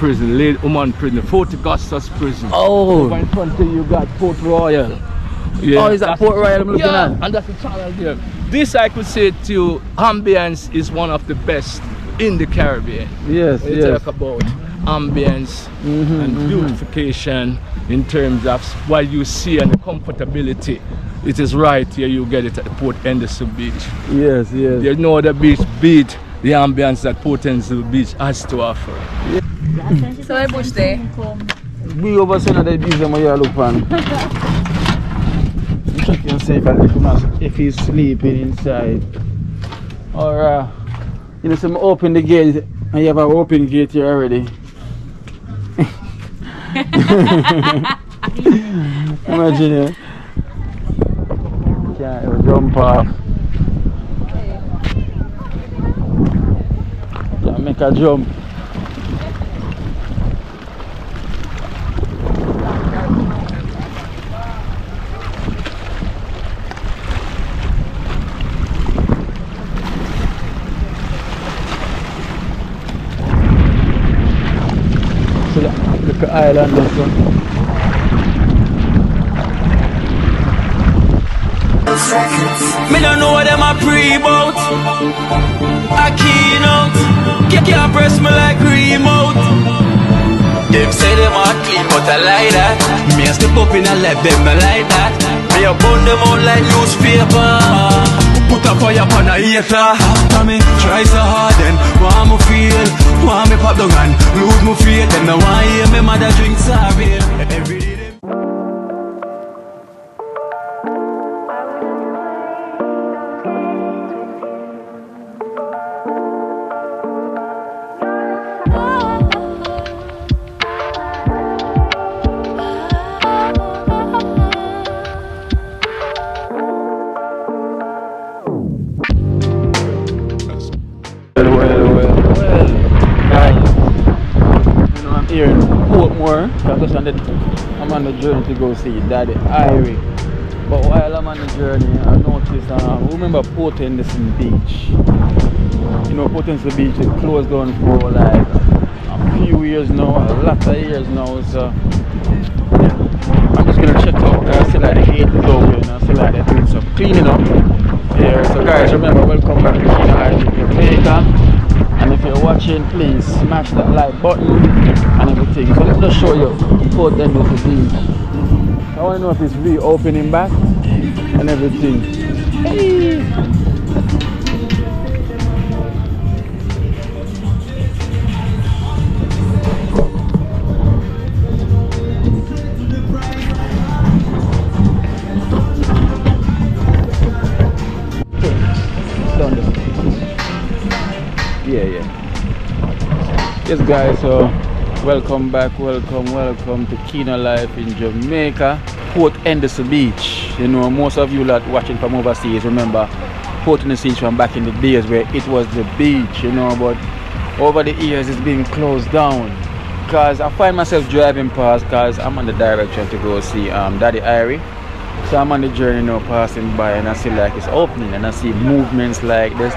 prison, late woman prison, Fort Augustus prison. Oh. Over in front of you got Port Royal. Yeah, Oh, is that Port Royal I'm looking at? And that's the channel there. This I could say to you, ambience is one of the best in the Caribbean. Yes, when you talk about ambience and beautification in terms of what you see and the comfortability. It is right here you get it at the Port Henderson Beach. Yes, yes. There's no other beach beat the ambience that Port Henderson Beach has to offer. Yeah. So I bush there. We over saying that the beach where you look on. Check and see if he's sleeping inside. Or you know, some open the gate and you have an open gate here already. Imagine it. Can't jump off. Can't make a jump. So look at island also. Me don't know what them a pre-bout. I keynote. Can't press me like remote. Them say them a clean but I like that. Me a step up in a left them I like that. Me a burn them out like newspaper. Put a fire upon a hater. After me try so hard then want me feel. Want me pop down and lose me faith. Them no want hear me mother drink sorry. Every day them here in Portmore, I'm on the journey to go see Daddy Irie. But while I'm on the journey, I noticed, remember Port Henderson Beach? You know, Port Henderson Beach is closed down for like a few years now, a lot of years now. So I'm just gonna check out. I still like the heat is open. I still like they're doing some cleaning up here. So guys, remember, welcome back to Kino Life in Jamaica. And if you're watching, please smash that like button and everything. So let's just show you Port Henderson Beach. I want to know if it's reopening back and everything. Hey. Yes guys, so welcome back, welcome to Kino Life in Jamaica, Port Henderson Beach. You know, most of you lot watching from overseas remember Port Henderson Beach from back in the days where it was the beach, you know, but over the years it's been closed down. Because I find myself driving past because I'm on the direction to go see Daddy Irie. So I'm on the journey now, passing by, and I see like it's opening and I see movements like this.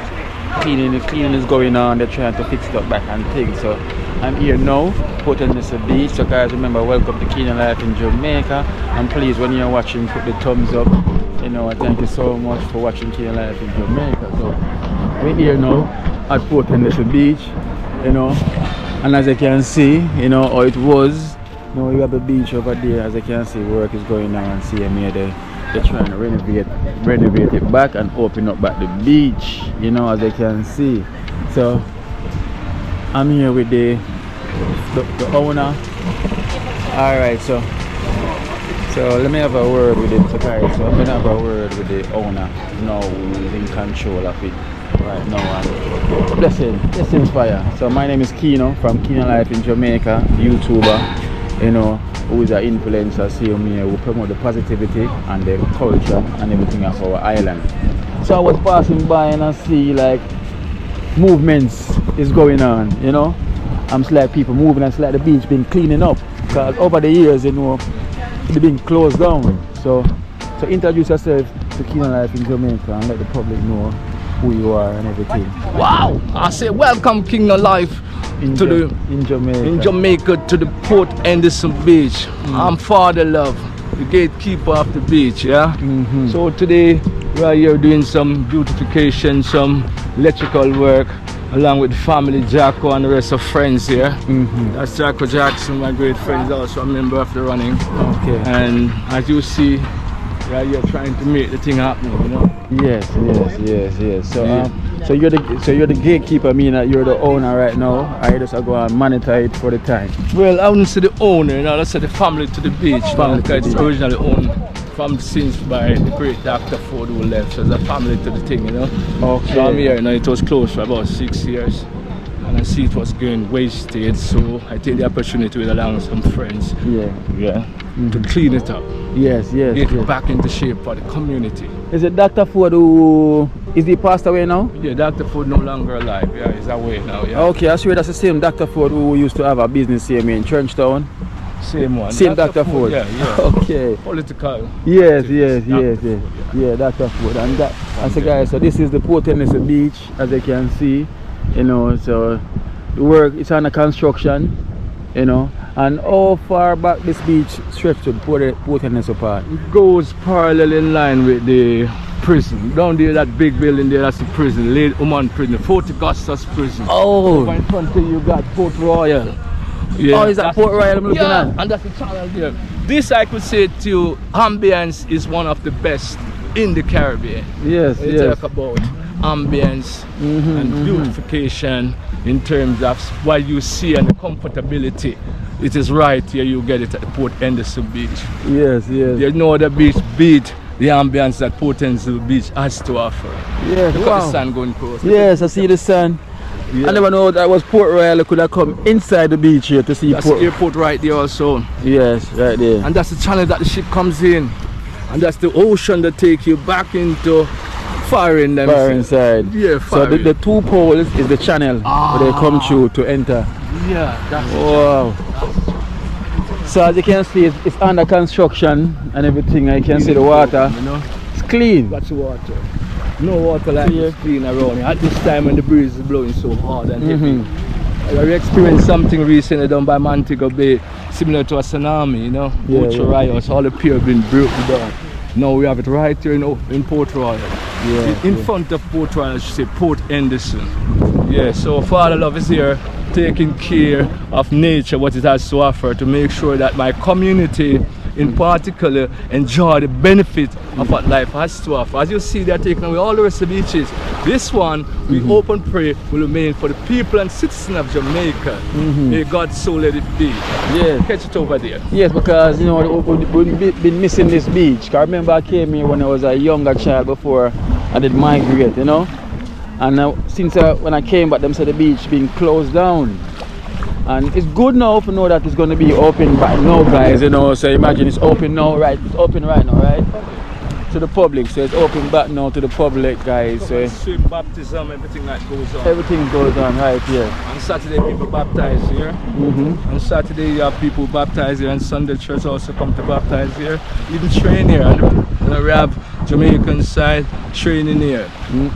Cleaning is going on. They're trying to fix it up back and things. So I'm here now, Port Henderson Beach. So guys, remember, welcome to Kino Life in Jamaica. And please, when you're watching, put the thumbs up. You know, thank you so much for watching Kino Life in Jamaica. So we're here now at Port Henderson Beach. You know, and as you can see, you know how it was. You know, you have the beach over there. As you can see, work is going on. And see me there. They're trying to renovate it back and open up back the beach, you know, as you can see. So I'm here with the owner. Alright, so let me have a word with him. So guys, so I'm gonna have a word with the owner now, who's in control of it right now. And blessings fire. So my name is Kino from Kino Life in Jamaica, YouTuber, you know, who is an influencer, see me, who promote the positivity and the culture and everything of our island. So I was passing by and I see like movements is going on, you know. I'm like people moving, and it's like the beach been cleaning up because over the years, you know, it's been closed down. So introduce yourself to Kino Life in Jamaica and let the public know who you are and everything. Wow! I say welcome Kino Life in Jamaica. In Jamaica to the Port Henderson Beach. I'm Father Love, the gatekeeper of the beach, yeah? So today we are here doing some beautification, some electrical work, along with family Jacko and the rest of friends here. That's Jacko Jackson, my great friend, is also a member of the running. Okay. And as you see, we are here trying to make the thing happen, you know? Yes. So you're the gatekeeper, meaning that you're the owner right now. I just go and monitor it for the time. Well, I wouldn't say the owner, you know, let's say the family to the beach. Because it's originally owned from since by the great Dr. Ford who left. So it's a family to the thing, you know. Okay. So I'm here, you know, it was closed for about 6 years. And I see it was going wasted, so I take the opportunity with along some friends. To clean it up. Yes. Get it back into shape for the community. Is it Dr. Ford who is he passed away now? Yeah, Dr. Ford no longer alive. Yeah, he's away now. Yeah. Okay, I swear that's the same Dr. Ford who used to have a business here in Churchtown. Same one. Same Dr. Ford. Yeah. Okay. Political. Yes. Yeah, Dr. Ford. And that, as a guy, so this is the Port Henderson Beach, as you can see. You know, so the work is under construction. You know, and how far back this beach stretched to Port Henderson Park? It goes parallel in line with the prison. Down there, that big building there, that's the prison, Late Woman Prison, Fort Augustus Prison. Oh. Over in front of you got Port Royal. Yeah, Oh, is that Port Royal I'm looking at? And that's the channel there. This, I could say to you, ambience is one of the best in the Caribbean. Yes. Talk about ambience and beautification in terms of what you see and the comfortability. It is right here, you get it at the Port Henderson Beach. Yes. There's no other beach beat the ambience that Port Henderson Beach has to offer. Yes. Look at the sun going across. Yes, I see the sun. Yeah. I never know that was Port Royal. I could have come inside the beach here to see That's the airport right there also. Yes, right there. And that's the channel that the ship comes in. And that's the ocean that take you back into far inside. Yeah, so the two poles is the channel where they come through to enter. Yeah, that's wow. So as you can see, it's under construction and everything. I can see the water. You know? It's clean. That's water. No water like this clean around here. At this time when the breeze is blowing so hard and heavy. I experienced something recently down by Montego Bay, similar to a tsunami, you know. Riots, all the pier been broken down. Now we have it right here in Port Royal. In front of Port Royal, I should say Port Henderson. Yeah, so Father Love is here taking care of nature, what it has to offer, to make sure that my community in particular enjoy the benefit of what life has to offer. As you see, they are taking away all the rest of the beaches. This one, we hope and pray, will remain for the people and citizens of Jamaica. May God so let it be. Yeah. Catch it over there. Yes, because you know we've been missing this beach. I remember I came here when I was a younger child before I did migrate, you know. And since when I came back, them said the beach being closed down. And it's good now to know that it's going to be open back now, guys, you know. So imagine it's open now, right? It's open right now, right? To the public. So it's open back now to the public, guys. So swim, baptism, everything that goes on. Everything goes on right here. On Saturday, people baptize here. On Saturday, you have people baptize here, and Sunday church also come to baptize here. Even train here. And we have Jamaican side training here.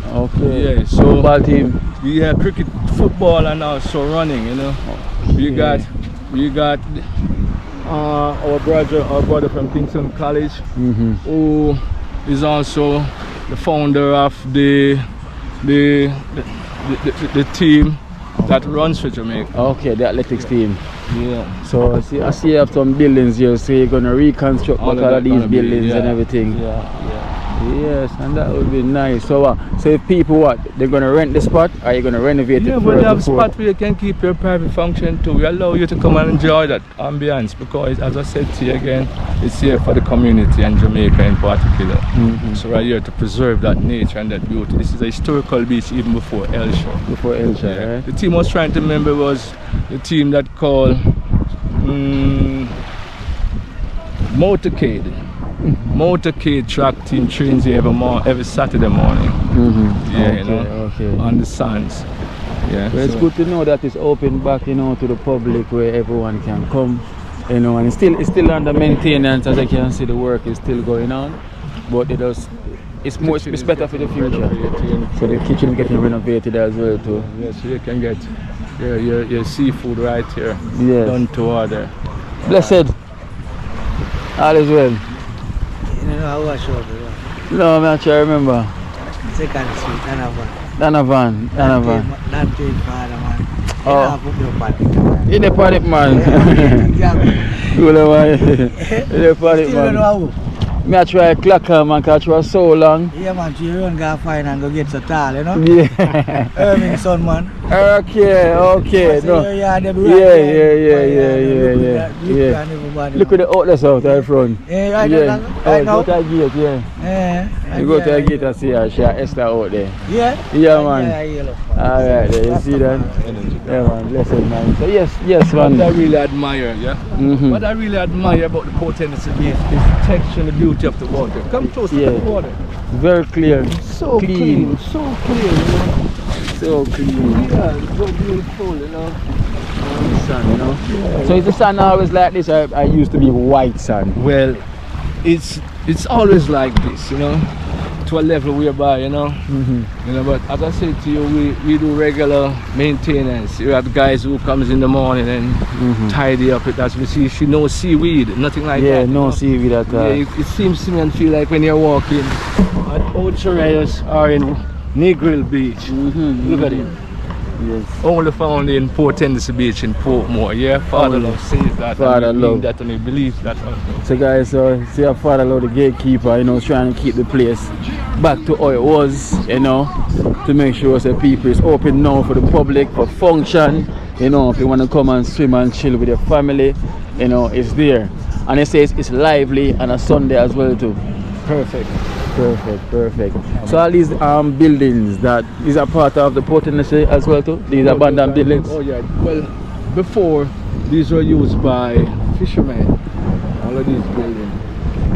Okay. Yeah, so football team. Yeah, cricket, football, and also running. You know, we got our brother from Kingston College, who is also the founder of the team that runs for Jamaica. Okay, the athletics team. Yeah. So I see you have some buildings here, so you're gonna reconstruct all of these buildings and everything. Yes, and that would be nice. So so if people they're gonna rent the spot, or are you gonna renovate it? Yeah, but they have a spot where you can keep your private function too. We allow you to come and enjoy that ambience because, as I said to you again, it's here for the community and Jamaica in particular. So we're here to preserve that nature and that beauty. This is a historical beach even before Elsha. Before Elsha, right? The team I was trying to remember was the team that called Motorcade track team trains here every Saturday morning. On the sands. Yeah. Well, it's good to know that it's open back, you know, to the public where everyone can come, you know, and it's still under maintenance. As I can see, the work is still going on, but it's better for the future. So the kitchen is getting renovated as well too. Yes, you can get your seafood right here. Yes. Done to order. Blessed. All is well. You know how I show it. No, I'm not sure I remember. Second street, Donovan. That big father, man. Oh. Put your party, man. In the party, man. Exactly. Cool, man. In the party, Still don't man. know how. Me I try clock her, man, because it was so long. Yeah, man, you run go find and go get so tall, you know? Yeah. Irving son, man. Okay. No. Yeah. Look at the outlets out there front. Yeah, right Yeah. right Go now. to the gate, yeah. Yeah. You go to the gate and see her. She has Esther out there. Yeah? Yeah, man. Yeah, look, man. Alright, there, you see that? Yeah, man, blessed, man. So, yes, What I man. really admire, yeah? Mhm. What I really admire about the Port Henderson Beach is the texture and the beauty of the water. Come close to Yeah. the water. Very clear. So clean, so clear, you know? So clean. Yeah, so beautiful, you know? Sun, you know? So is the sun always like this? I used to be white sun. Well, it's always like this, you know? To a level whereby, you know? You know, but as I said to you, we do regular maintenance. You have guys who comes in the morning and tidy up it. As we see no seaweed, nothing like that. Yeah, you no know? seaweed at all. Yeah, it seems to me and feel like when you're walking at Old Torres or in Negril Beach. Look at it. Yes. Only found in Port Henderson Beach in Portmore. Yeah, Father Only. Love says that. Father and we Love. believe that and we believe that also. So guys, see our Father Lord, the gatekeeper, you know, trying to keep the place back to how it was, you know, to make sure that people is open now for the public, for function, you know, if you want to come and swim and chill with your family, you know, it's there. And it says it's lively on a Sunday as well too. Perfect. So all these buildings, that these are part of the Port Henderson as well too? These abandoned buildings? Oh yeah, well, before these were used by fishermen, all of these buildings.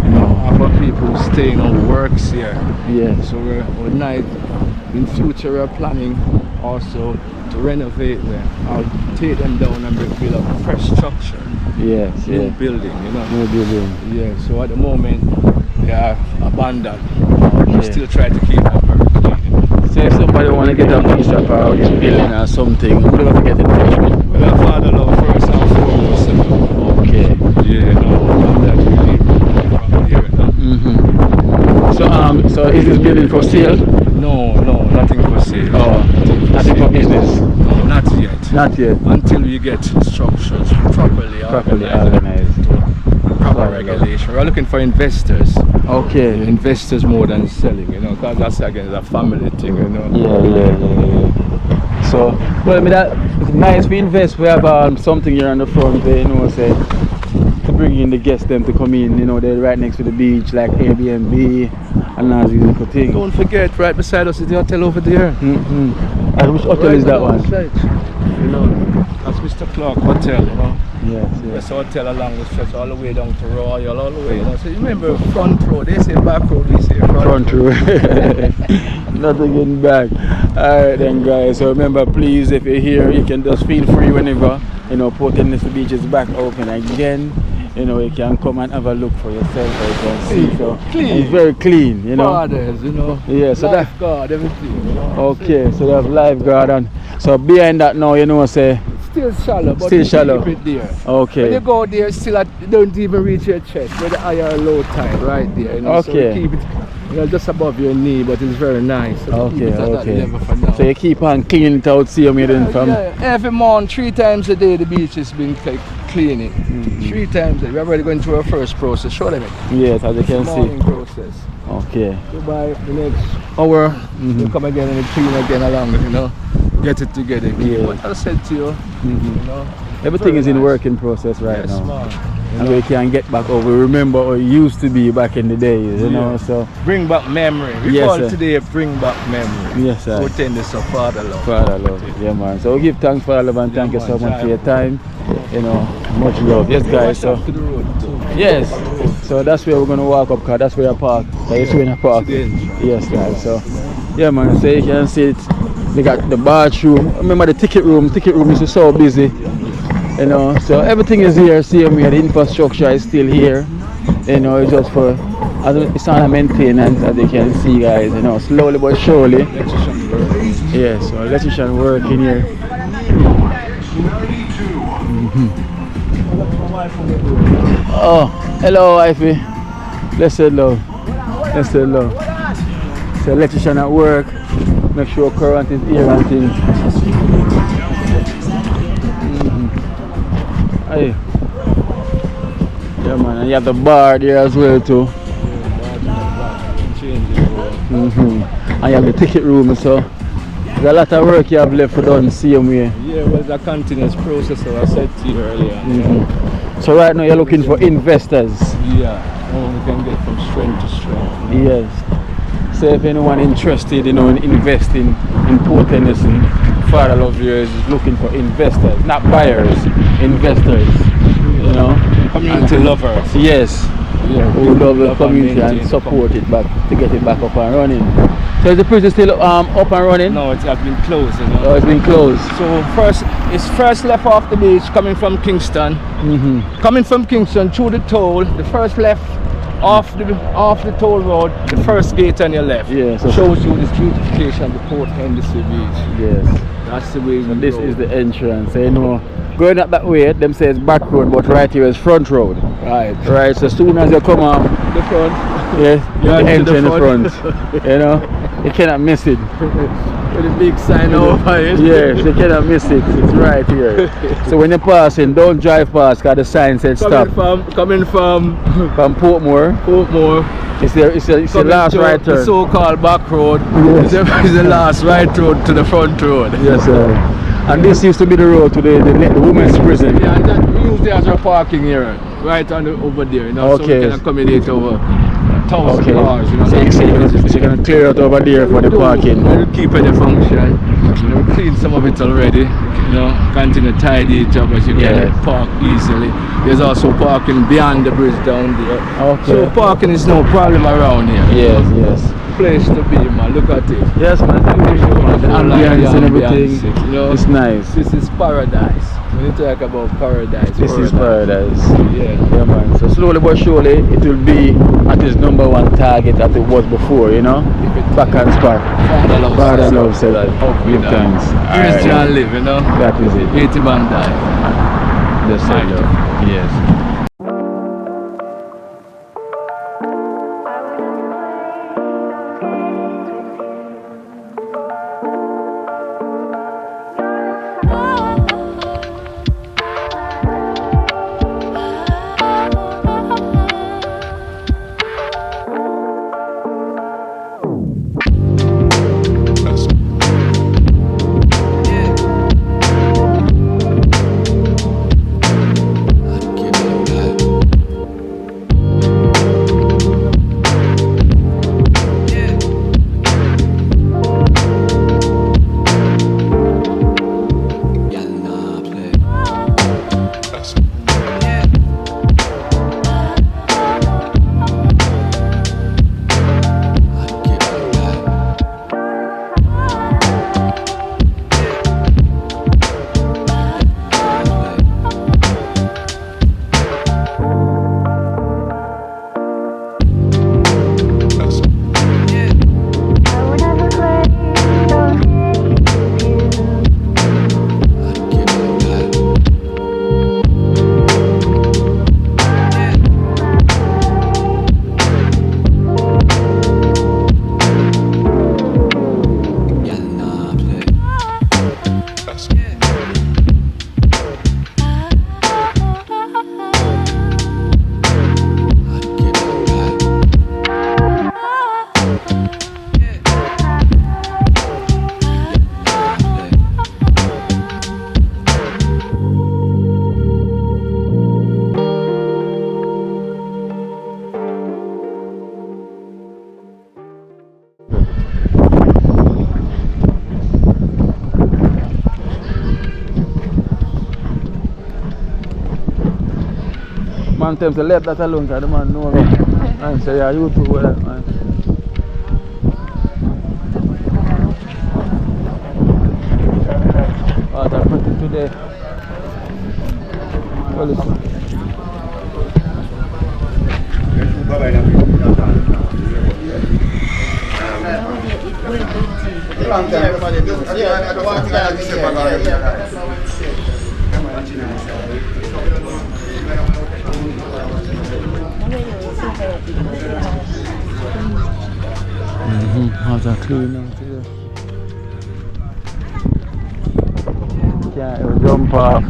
You know, for people who stay in our works here. Yeah. So we're night in future we're planning also to renovate them. I'll take them down and build up a fresh structure. Yes, New yeah. building, you know. New building. Yeah, so at the moment they are abandoned. We Okay. still try to keep them very clean. So if somebody want to get a piece of this building or something, who do they get in touch with? Well, our Father Love first and foremost. Okay. Yeah, no, that really from here, no? So is this building for sale? No, nothing for sale. Oh, nothing for business? No, not yet. Not yet. Until we get structures properly organized. Proper regulation. We're looking for investors. Okay. Investors more than selling, you know, because that's again a family thing, you know. Yeah. So, well, I mean, that it's nice we invest. We have something here on the front there, you know, say, to bring in the guests them to come in, you know, they're right next to the beach, like Airbnb and all these little things. Don't forget, right beside us is the hotel over there. And which hotel is that one? You know, that's Mr. Clark Hotel, you know. Yes. That's a hotel along the stretch all the way down to Royal, all the way, you know. So you remember front row, they say back row, we say front Row. Nothing getting back. Alright then guys, so remember please, if you're here, you can just feel free whenever, you know, Port Henderson Beach is back open again. You know, you can come and have a look for yourself, you can see. So Clean. it's very clean, you know. Fathers, you know. Yeah, so that lifeguard, everything, you know. okay, so they have lifeguard and so behind that now, you know, say Still shallow, but Still you shallow. keep it there. okay. When you go there, still don't even reach your chest. With the higher or low tide right there. You know? So Okay. you keep it, you know, just above your knee, but it's very nice. So we keep it at that level for now. So you keep on cleaning it out, see me then from Yeah, every morning, 3 times a day, the beach has been cleaning. 3 times a day. We're already going through our first process. Show them it. yes, as you can Morning see. process. Okay. So by the next hour, we'll come again and clean again along, you know. Get it together. Yeah. What I said to you, you know. Everything very is in nice. working process right Yes, now. man. And we can get back over. Remember how it used to be back in the days, you know. Yeah. So Bring back memory. We Yes, call sir. today Bring Back Memory. yes, sir. Port Henderson Father Love. Father love, yeah man. So we give thanks for all of and thank you so much for your time. You know, much love. Yes guys, so To the road too. yes. So that's where we're gonna walk up, cause that's where I park. That's where I park. To the end. Yes guys, so yeah man, so you can see it. They got the bathroom. Remember the ticket room is so busy. You know, so everything is here, same here, the infrastructure is still here. You know, it's just for it's on a maintenance as you can see guys, you know, slowly but surely. Electrician work. Yeah, so electrician working here. Oh, hello, wifey. Blessed love. Blessed love. So electrician at work. Make sure current is here and things. Hey. Yeah, man. And you have the bar there as well too. And you have the ticket room, so there's a lot of work you have left for done same way. Yeah, well, it's a continuous process, as I said to you earlier. So right now you're looking for investors. Yeah, we can get from strength to strength. Yes. So if anyone interested, in investing in Port Henderson, Father Love Yours is looking for investors, not buyers, investors. Community lovers. Yes. Yeah, who love the community and support it back to get it back up and running. So is the prison still up and running? No, it has been closed. Oh, it's been closed. So it's first left off the beach coming from Kingston. Coming from Kingston through the toll, the first left off the toll road, the first gate on your left. Yes. Shows you this beautification of the Port Henderson Beach. Yes. That's the way we this go. is the entrance. Going up that way, them say it's back road, but right here is front road. Right. Right. So as soon as you come up the front, you enter in the front. You cannot miss it. With a big sign over it. Yes, you cannot miss it. It's right here. So when you're passing, don't drive past because the sign said stop. Coming from Portmore. It's the last right turn. The so-called back road. Yes. It's the last right road to the front road. Yes, sir. And this used to be the road to the women's prison. Yeah, and that we use there as our parking area, right over there. So we can accommodate over 1,000 cars. So you're going to clear out over there for the parking. We'll keep it a function. We clean some of it already. Continue to tidy it up as you can park easily. There's also parking beyond the bridge down there. So parking is no problem around here. Yes. Place to be, man. Look at it. Yes, man. The ambience and everything. It's nice. This is paradise. When you talk about paradise, this is paradise. Yeah, man. So slowly but surely, it will be at its #1 target that it was before. Back and spot. Father Love said that. Good times. Where's John live? That is it. 80 man die. That's it. Yes. Man tell him to let that alone because the man know me. And say, yeah, you too, well, man. What a pretty today. Well, listen. are clean out here. Can't even jump off.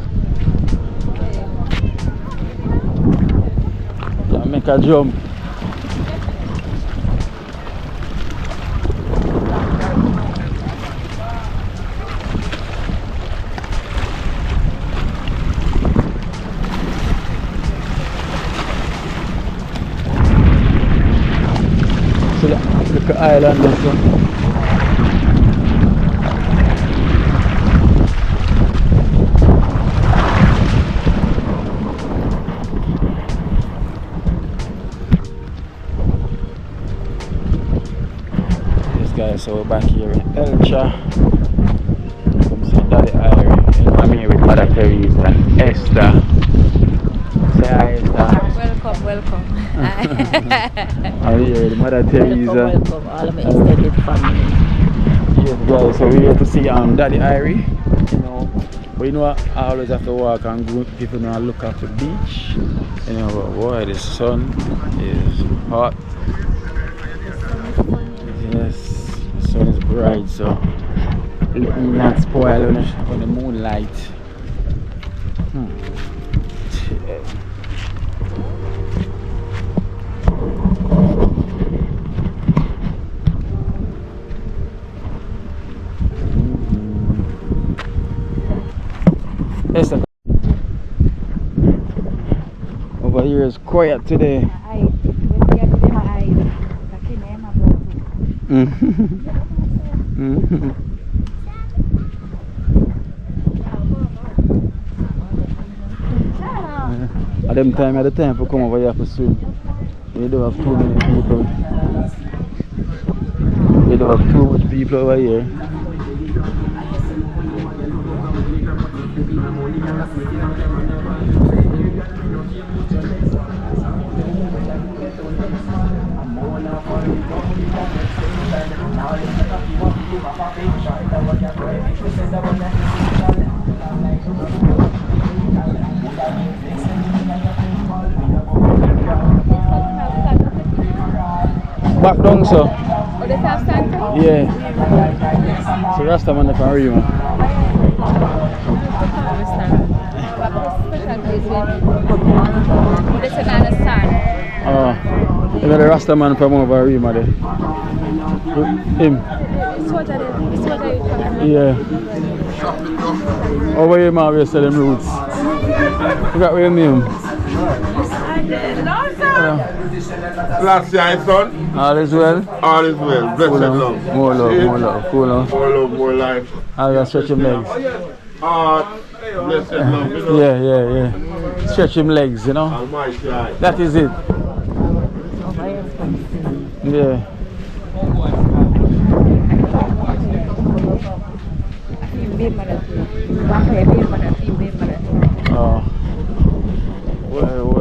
Can't make a jump. Look at island this one. This guy, so we're back here in Elcha. Come see Daddy Irie. I'm here with Mother Teresa and Esther. Say hi, Esther. Welcome. I'm here with Mother Teresa. Welcome, all of my extended family. Yes, guys, so we're here to see Daddy Irie. You know, but you know, I always have to walk and go, people know, look at the beach. You know, but boy, the sun is hot. Yes, the sun is bright, so let me not spoil on the moonlight. Esther. Over here is quiet today. At them time, at the time for come over here for swim. You don't have too many people. You don't have too much people over here. Back down, so. Oh, they have stand? Yeah. So Rasta man the Rima. This is another stand. Oh, you know the Rasta man from over Rima there. Him. Yeah. Over here, man, we sell them roots. Look at where name. Last year, son. All is well. All is well. Blessed love. More love, more love. Cool, no? More love, more life. I gotta stretch him legs. Blessed love. You know? Yeah. Stretch him legs, you know. Almighty eye. That is it. Yeah. Oh. Well.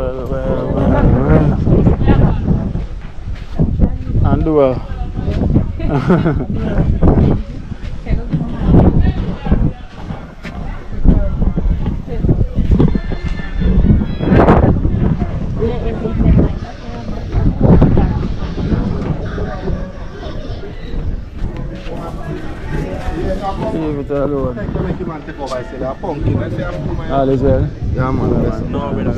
And well. Leave it alone. All is well. Yeah, man. No, we're not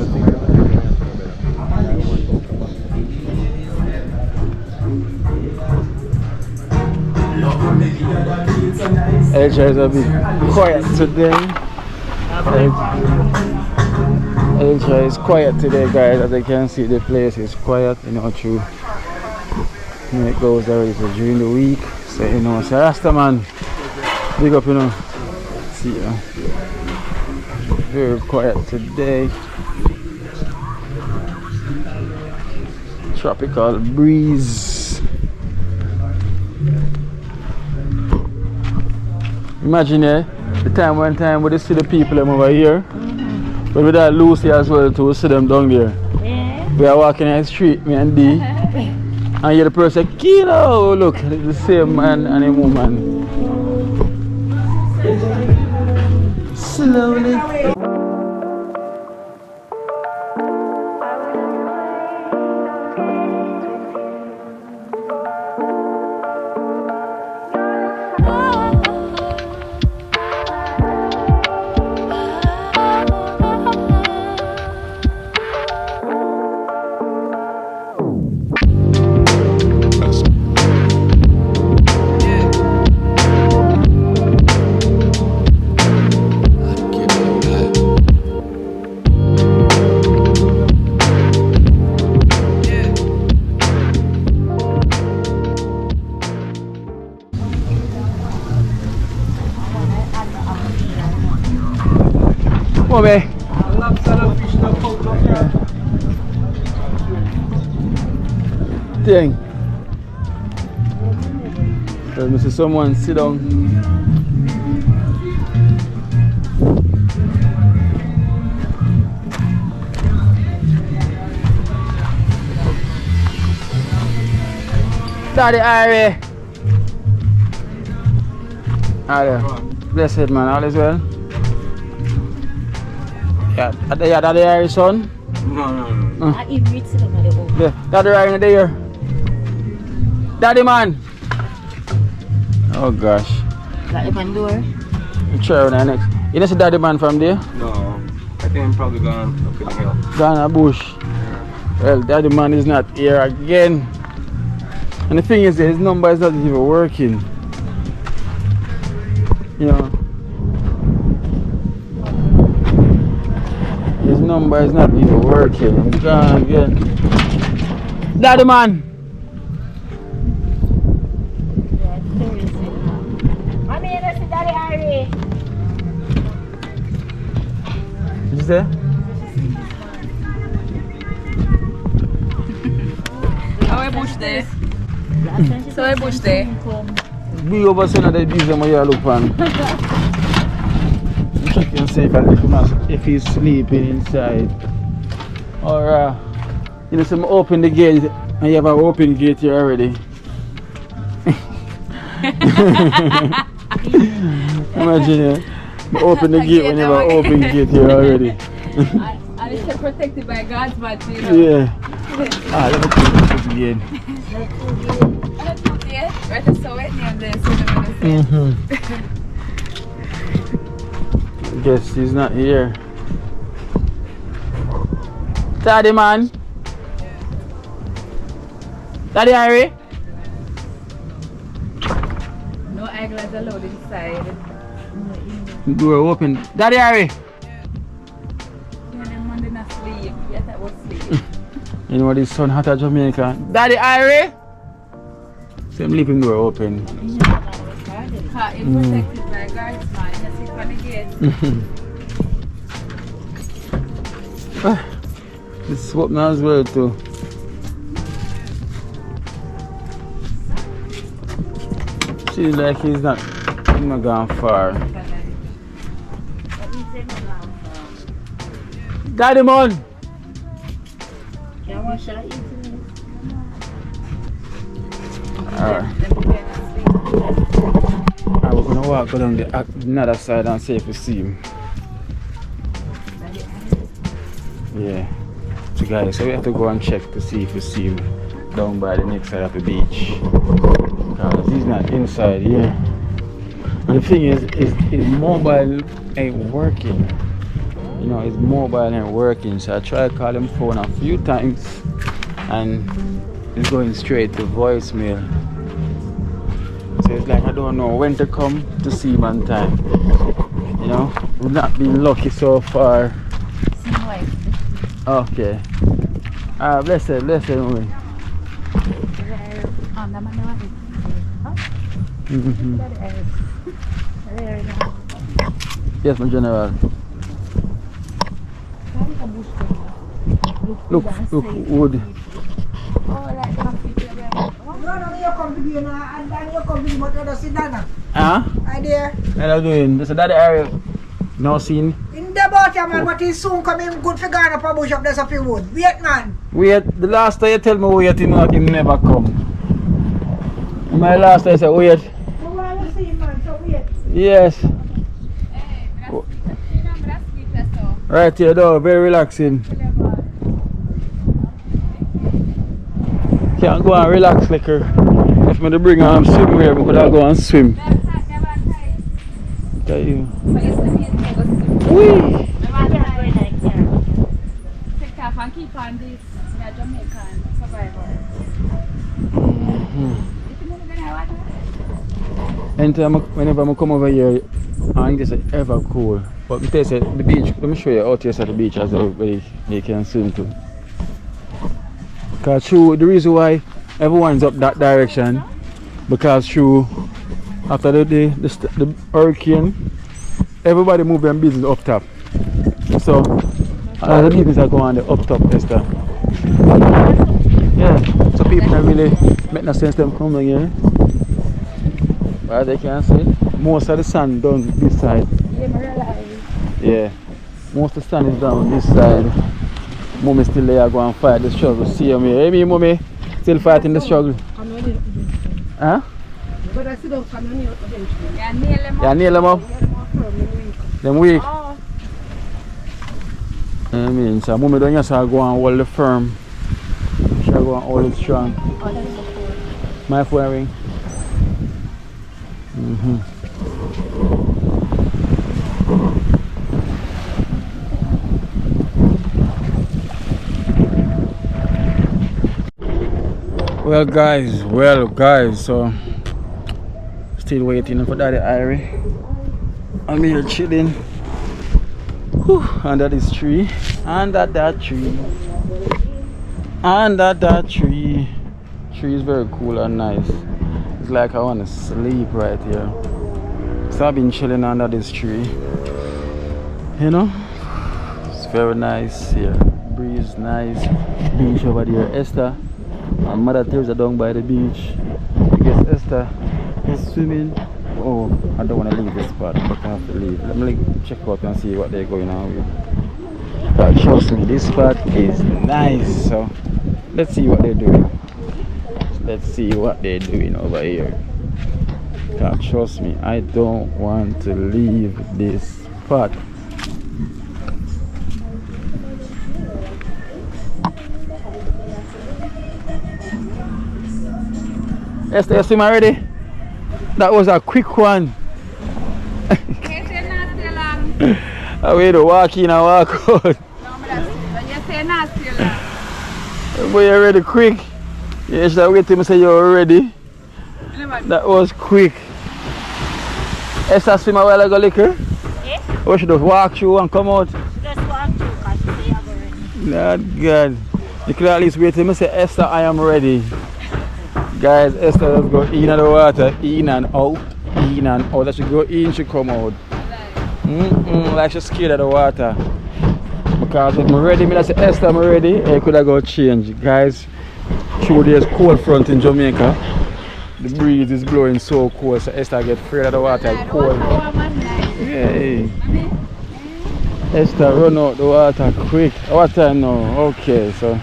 Elcha is a bit quiet today. Elcha is quiet today, guys. As you can see, the place is quiet, you know, through. You know, it goes already during the week. So, you know, so Rasta man, big up, you know. See, you know, very quiet today. Tropical breeze. Imagine the time one time we see the people them over here. But with that Lucy as well too, we see them down there. Yeah. We are walking in the street, me and D. And hear the person say, Kilo, look, it's the same man and a woman. Slowly. Mommy. Thing. Let me see someone sit down. Daddy Irie. Blessed man, all is well. Yeah, Daddy Irie son. No. Yeah, Daddy Irie there. Daddy man. Oh gosh. Daddy man door. Try on next. You know see Daddy man from there? No. I think I'm probably gone up in the hill. Gone a bush. Well, Daddy man is not here again. And the thing is, his number is not even working. You know, his number is not even working. I'm gone again. Daddy man. Mommy, that's the Daddy Irie. Did you say? How I bush there? So I bush there. We over saying that they use them here look on. Check and see if he's sleeping inside. Or you know, some open the gate and you have an open gate here already. Imagine it. Open the gate when you have an open gate here already. And it's still protected by God's mighty, you know. Yeah. Ah, let me put it again. Right, so it near this. Guess he's not here. Daddy man. Daddy Irie. No eyeglass allowed inside. Door open. Daddy Irie. When the man didn't sleep, yet I was sleep. You know what his son had at Jamaica? Daddy Irie. Same living door open. It's protected by God's man. That's it from the gate. This is open as well too. Seems like he's not gone far. Daddy man. Alright. We're gonna walk along the other side and see if we see him. Yeah. So guys, so we have to go and check to see if we see him down by the next side of the beach. Because he's not inside here. And the thing is his mobile ain't working. You know, his mobile ain't working. So I tried to call him phone a few times and it's going straight to voicemail. So it's like I don't know when to come to see him on time. You know, we've not been lucky so far. Okay. Blessed woman. Yes, my general. Look, wood. Idea. Hello, doing? There's a Daddy Irie. No scene. In the bottom, man, but he's soon coming good for Ghana for bush up. There's a few wood. Wait, man. Wait, the last time you tell me wait, you know him never come. My last time I said wait. I want to see him, man, so wait. Yes. Right here though, very relaxing. Can't go and relax like her. If me to bring her and swim here, but I'll go and swim. Tell you. Whee! Take off and keep on this. We are Jamaican survivors. Anytime, whenever I come over here, I think it's ever cool. But we say the beach, let me show you out here at the beach as well, where you can swim too. Because through the reason why everyone's up that direction, because through after the hurricane, everybody move their business up top. So, the business are going on the up top, Esther. Yeah, so people don't really make no sense them coming here. As they can see, most of the sun down this side. Yeah, most of the sun is down this side. Mommy still there going to fight the struggle. See me. Hey, me, mommy, still fighting the struggle. Huh? But I sit down from the eventually. Yeah, nail them up. Them weak. I mean, so mommy don't just go and hold the firm. She go and hold it strong. My phone ring. Well guys, so still waiting for Daddy Irie. I'm here chilling under this tree, under that tree. Tree is very cool and nice. It's like I want to sleep right here. So I've been chilling under this tree. You know, it's very nice here. Breeze nice. Beach over there. Esther and Mother Teresa down by the beach. I guess Esther is swimming. Oh, I don't want to leave this spot, but I have to leave. Let me check out and see what they're going on with. But trust me, this spot is nice. So let's see what they're doing. Let's see what they're doing over here. God, trust me, I don't want to leave this spot. Esther, you swim already? That was a quick one. I wait to walk in and walk out. Boy, you're ready quick. You should have waited till I say you're ready. That was quick. Esther swim a while ago, liquor? Yeah? Or should have walk through and come out? Just walk through because she say I'm ready. Not good. You could at least wait till I say, Esther, I am ready. Guys, Esther does go in and the water, in and out, in and out. That she go in, she come out. Like she's scared of the water. Because if I'm ready, I say, Esther, I'm ready. I could have go change. Guys, through this cold front in Jamaica, the breeze is blowing so cold, so Esther get afraid of the water. It's cold. Yeah. Esther, run out the water quick. What time now? Okay, so.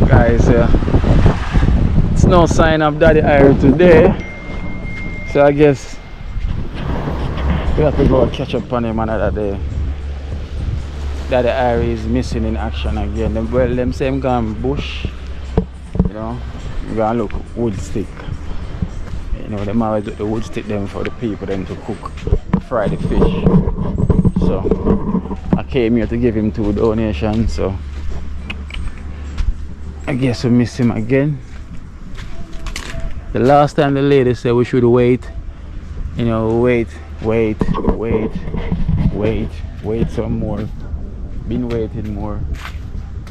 Guys, it's no sign of Daddy Irie today, so I guess we have to go catch up on him another day. Daddy Irie is missing in action again. Them say him gone bush, you know, we're gonna look wood stick. You know, them always do the wood stick them for the people then to cook, fry the fish. So I came here to give him 2 donations, so I guess we miss him again. The last time the lady said we should wait, you know, wait some more. Been waiting more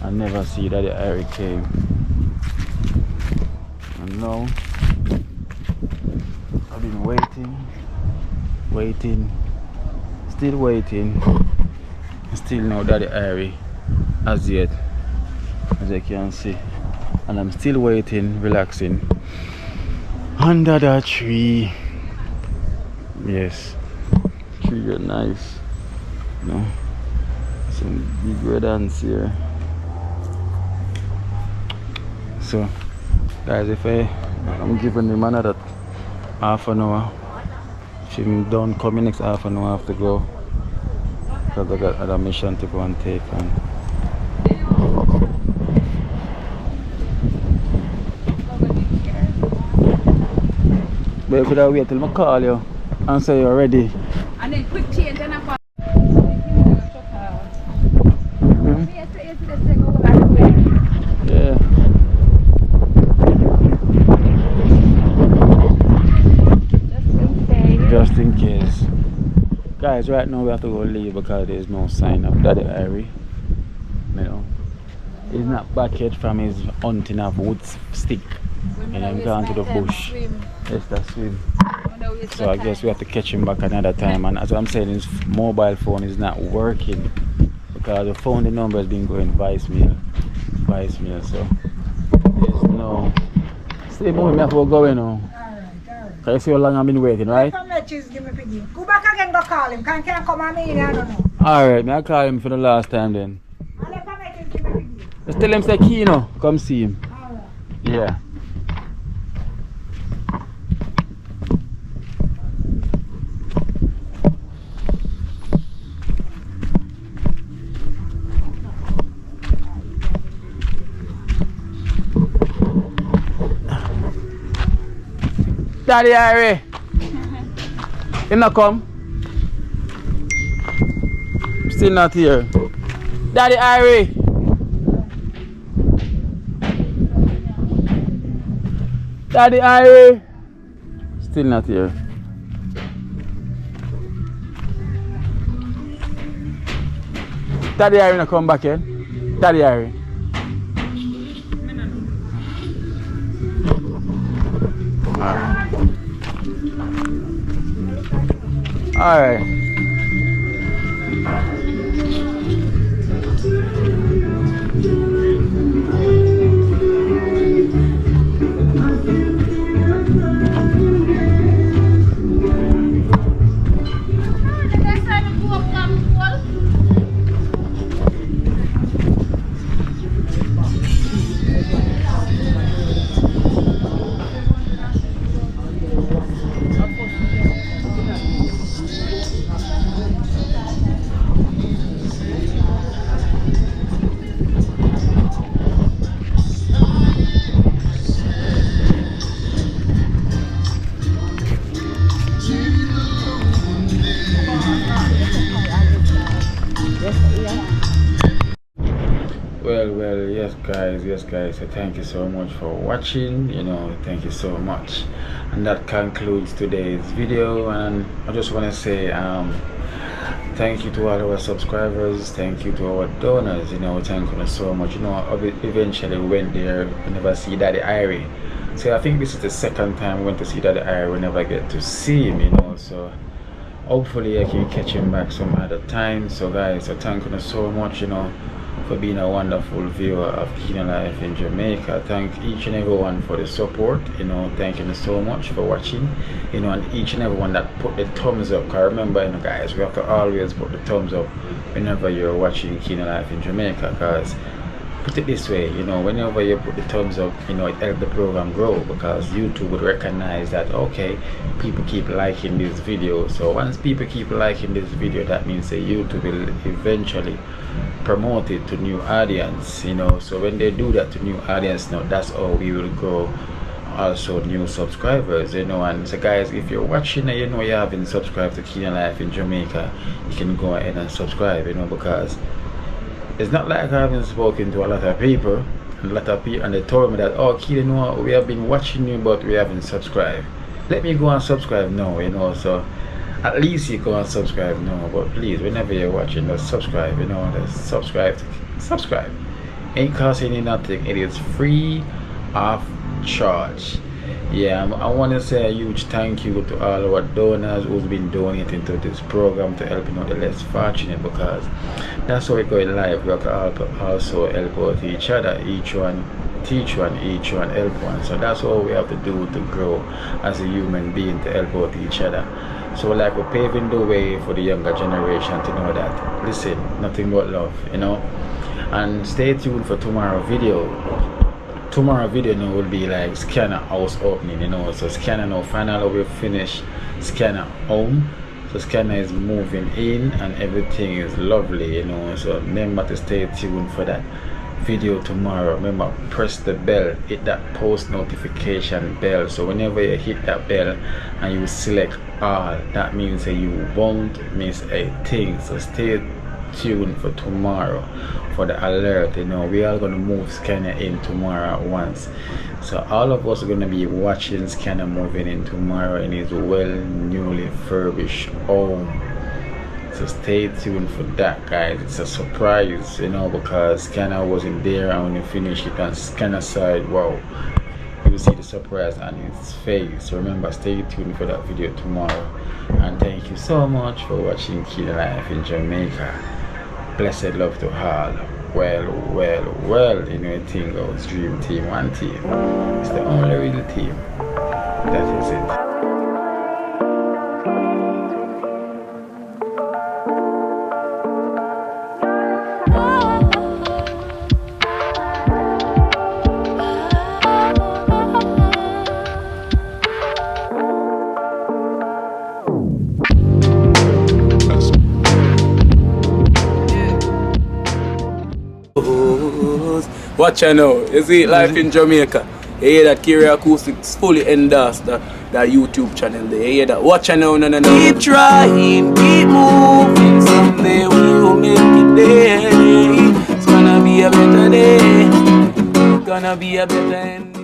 and never see that the Irie came. And now I've been waiting, still waiting, still no Daddy Irie as yet, as you can see, and I'm still waiting, relaxing under that tree. Yes, tree are nice, you know, some big red ants here. So guys, if I'm giving him another half an hour, if he's done coming next half an hour I have to go, because I got other mission to go and take on. But you could have waited till I call you and say you're ready. And then quick change and a Yeah. Just in case. Guys, right now we have to go leave because there's no sign of Daddy Irie. You know, he's not back yet from his hunting of wood stick. And I'm going to the bush. Yes, that's swim. The So I guess we have to catch him back another time. And as I'm saying, his mobile phone is not working because the phone, the number has been going voicemail. So there's no. Stay moving, me have to go now. Alright. Can you see how long I've been waiting, right? Come let cheese, give me piggy. Go back again, go call him. Can't come on me, I don't know. Alright, me I call him for the last time then. I'll let him make it, give me piggy. Just tell him say Kino, come see him. Alright. Yeah. Daddy Irie, him not come? Still not here. Daddy Irie. Daddy Irie. Still not here. Daddy Irie not come back yet. Daddy Irie. All right. Yes guys, so thank you so much for watching, thank you so much, and that concludes today's video. And I just want to say thank you to all our subscribers, thank you to our donors, thank you so much. Eventually we went there, we never see Daddy Irie, so I think this is the second time we went to see Daddy Irie, we never get to see him, so hopefully I can catch him back some other time. So guys, so thank you so much, for being a wonderful viewer of Kino Life in Jamaica. Thank each and everyone for the support, thank you so much for watching, and each and everyone that put the thumbs up. Cause remember, guys, we have to always put the thumbs up whenever you're watching Kino Life in Jamaica, because put it this way, whenever you put the thumbs up, it helps the program grow, because YouTube would recognize that, okay, people keep liking this video. So once people keep liking this video, that means that YouTube will eventually promote it to new audience, so when they do that to new audience, that's how we will grow also new subscribers, and so guys, if you're watching and you haven't subscribed to Kino Life in Jamaica, you can go ahead and subscribe, because it's not like I haven't spoken to a lot of people, and they told me that, oh Kino, we have been watching you but we haven't subscribed. Let me go and subscribe now, so at least you go and subscribe now. But please, whenever you're watching, just subscribe, just subscribe. Ain't costing you nothing, it is free of charge. Yeah, I want to say a huge thank you to all our donors who've been donating to this program to help the less fortunate, because that's how we go in life. We have to also help out each other, each one teach one, each one help one. So that's all we have to do to grow as a human being, to help out each other. So like we're paving the way for the younger generation to know that, listen, nothing but love, and stay tuned for tomorrow video now will be like Scanner house opening, so Scanner now finally we finish Scanner home, so Scanner is moving in and everything is lovely, so remember to stay tuned for that video tomorrow. Remember, press the bell, hit that post notification bell, so whenever you hit that bell and you select all, that means that you won't miss a thing. So stay tuned for tomorrow for the alert. We are going to move Scanner in tomorrow at once, so all of us are going to be watching Scanner moving in tomorrow in his well newly furbished home. So stay tuned for that, guys. It's a surprise, because Scanner wasn't there, and when you finish it on Scanner side, wow, he to see the surprise on his face. Remember, stay tuned for that video tomorrow. And thank you so much for watching Keen Life in Jamaica. Blessed love to all. Well, you know, a thing goes dream team, one team. It's the only real team. That is it. Watch out now, you see Life in Jamaica. You hear that Kiri Acoustics fully endorsed that YouTube channel there. You hear that? Watch out now, no. Keep trying, keep moving. Someday we will make it there. It's gonna be a better day. Gonna be a better end.